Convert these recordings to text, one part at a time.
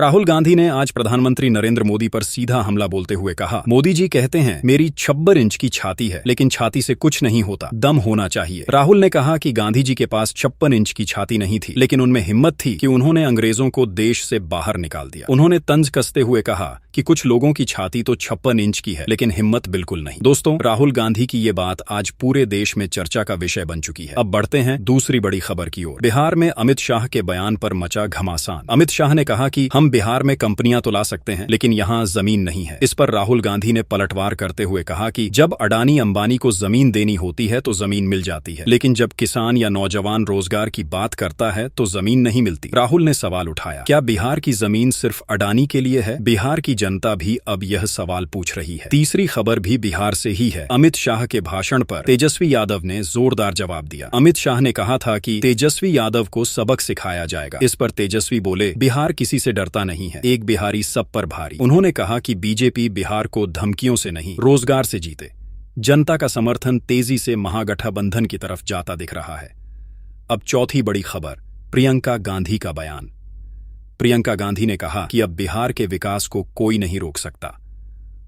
राहुल गांधी ने आज प्रधानमंत्री नरेंद्र मोदी पर सीधा हमला बोलते हुए कहा, मोदी जी कहते हैं मेरी 56 इंच की छाती है, लेकिन छाती से कुछ नहीं होता, दम होना चाहिए। राहुल ने कहा कि गांधी जी के पास 56 इंच की छाती नहीं थी, लेकिन उनमें हिम्मत थी कि उन्होंने अंग्रेजों को देश से बाहर निकाल दिया। उन्होंने तंज कसते हुए कहा कि कुछ लोगों की छाती तो 56 इंच की है, लेकिन हिम्मत बिल्कुल नहीं। दोस्तों, राहुल गांधी की ये बात आज पूरे देश में चर्चा का विषय बन चुकी है। अब बढ़ते हैं दूसरी बड़ी खबर की ओर। बिहार में अमित शाह के बयान पर मचा घमासान। अमित शाह ने कहा कि हम बिहार में कंपनियां तो ला सकते हैं, लेकिन यहाँ जमीन नहीं है। इस पर राहुल गांधी ने पलटवार करते हुए कहा कि जब अडानी अंबानी को जमीन देनी होती है तो जमीन मिल जाती है, लेकिन जब किसान या नौजवान रोजगार की बात करता है तो जमीन नहीं मिलती। राहुल ने सवाल उठाया, क्या बिहार की जमीन सिर्फ अडानी के लिए है? बिहार की जनता भी अब यह सवाल पूछ रही है। तीसरी खबर भी बिहार से ही है। अमित शाह के भाषण पर तेजस्वी यादव ने जोरदार जवाब दिया। अमित शाह ने कहा था कि तेजस्वी यादव को सबक सिखाया जाएगा। इस पर तेजस्वी बोले, बिहार किसी से डरता नहीं है, एक बिहारी सब पर भारी। उन्होंने कहा कि बीजेपी बिहार को धमकियों से नहीं, रोजगार से जीते। जनता का समर्थन तेजी से महागठबंधन की तरफ जाता दिख रहा है। अब चौथी बड़ी खबर, प्रियंका गांधी का बयान। प्रियंका गांधी ने कहा कि अब बिहार के विकास को कोई नहीं रोक सकता।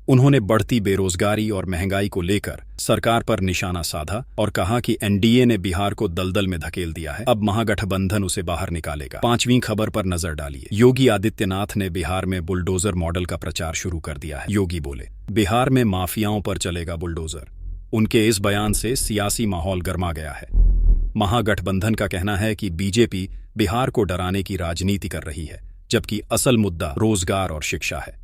उन्होंने बढ़ती बेरोजगारी और महंगाई को लेकर सरकार पर निशाना साधा और कहा कि एनडीए ने बिहार को दलदल में धकेल दिया है, अब महागठबंधन उसे बाहर निकालेगा। पांचवीं खबर पर नजर डालिए। योगी आदित्यनाथ ने बिहार में बुलडोजर मॉडल का प्रचार शुरू कर दिया है। योगी बोले, बिहार में माफियाओं पर चलेगा बुलडोजर। उनके इस बयान से सियासी माहौल गर्मा गया है। महागठबंधन का कहना है कि बीजेपी बिहार को डराने की राजनीति कर रही है, जबकि असल मुद्दा रोजगार और शिक्षा है।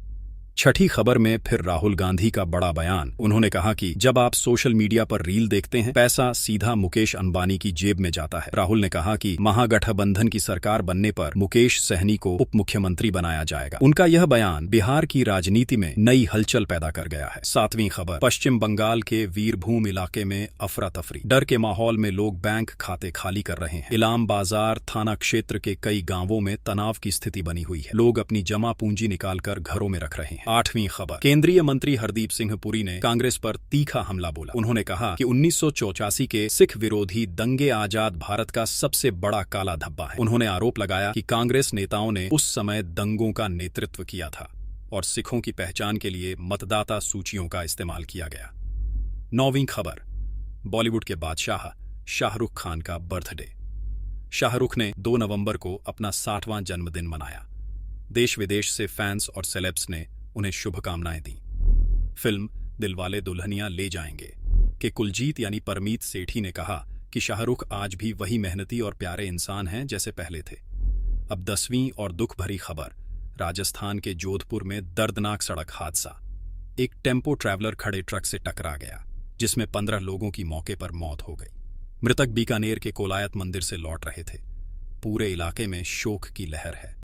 छठी खबर में फिर राहुल गांधी का बड़ा बयान। उन्होंने कहा कि जब आप सोशल मीडिया पर रील देखते हैं, पैसा सीधा मुकेश अंबानी की जेब में जाता है। राहुल ने कहा कि महागठबंधन की सरकार बनने पर मुकेश सहनी को उप मुख्यमंत्री बनाया जाएगा। उनका यह बयान बिहार की राजनीति में नई हलचल पैदा कर गया है। सातवीं खबर, पश्चिम बंगाल के वीरभूम इलाके में अफरा तफरी। डर के माहौल में लोग बैंक खाते खाली कर रहे हैं। इलाम बाजार थाना क्षेत्र के कई गांवों में तनाव की स्थिति बनी हुई है। लोग अपनी जमा पूंजी निकालकर घरों में रख रहे हैं। आठवीं खबर, केंद्रीय मंत्री हरदीप सिंह पुरी ने कांग्रेस पर तीखा हमला बोला। उन्होंने कहा कि 1984 के सिख विरोधी दंगे आजाद भारत का सबसे बड़ा काला धब्बा है। उन्होंने आरोप लगाया कि कांग्रेस नेताओं ने उस समय दंगों का नेतृत्व किया था और सिखों की पहचान के लिए मतदाता सूचियों का इस्तेमाल किया गया। नौवीं खबर, बॉलीवुड के बादशाह शाहरुख खान का बर्थडे। शाहरुख ने 2 नवंबर को अपना 60वां जन्मदिन मनाया। देश विदेश से फैंस और सेलेब्स ने उन्हें शुभकामनाएं दी। फिल्म दिलवाले दुल्हनिया ले जाएंगे के कुलजीत यानी परमीत सेठी ने कहा कि शाहरुख आज भी वही मेहनती और प्यारे इंसान हैं जैसे पहले थे। अब 10वीं और दुख भरी खबर, राजस्थान के जोधपुर में दर्दनाक सड़क हादसा। एक टेम्पो ट्रैवलर खड़े ट्रक से टकरा गया, जिसमें 15 लोगों की मौके पर मौत हो गई। मृतक बीकानेर के कोलायत मंदिर से लौट रहे थे। पूरे इलाके में शोक की लहर है।